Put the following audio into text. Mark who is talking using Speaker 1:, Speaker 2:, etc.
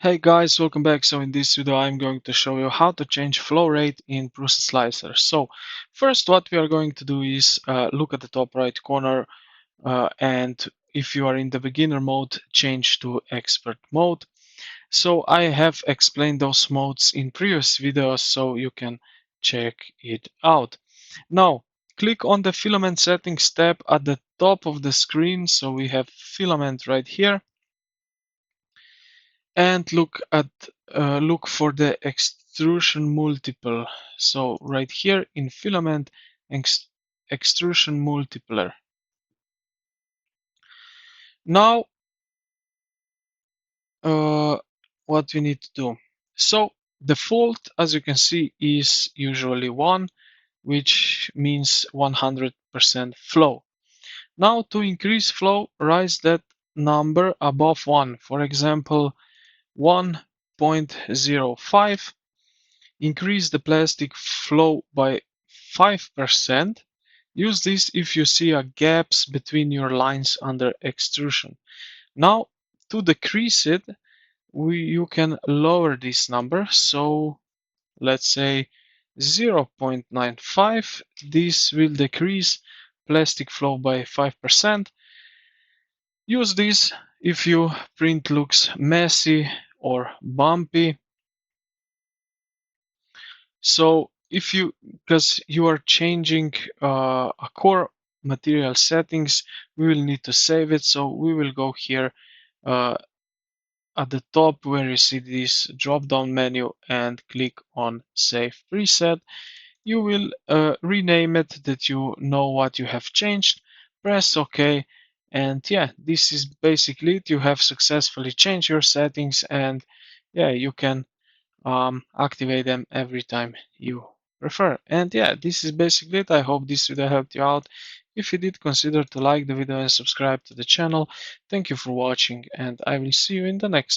Speaker 1: Hey guys, welcome back. So in this video I'm going to show you how to change flow rate in PrusaSlicer. So first what we are going to do is look at the top right corner, and if you are in the beginner mode, change to expert mode. So I have explained those modes in previous videos, so you can check it out. Now click on the filament settings tab at the top of the screen. So we have filament right here, and look for the extrusion multiple. So right here in filament, extrusion multiplier. Now what we need to do. So default, as you can see, is usually 1, which means 100% flow. Now to increase flow, raise that number above 1. For example, 1.05. Increase the plastic flow by 5%. Use this if you see gaps between your lines under extrusion. Now, to decrease it, you can lower this number. So let's say 0.95. This will decrease plastic flow by 5%. Use this if your print looks messy or bumpy. So if you, because you are changing a core material settings, we will need to save it. So we will go here uh, at the top where you see this drop down menu and click on save preset. You will rename it that you know what you have changed. Press OK. And yeah, this is basically it. You have successfully changed your settings, and yeah, you can activate them every time you prefer. And yeah, this is basically it. I hope this video helped you out. If you did, consider to like the video and subscribe to the channel. Thank you for watching, and I will see you in the next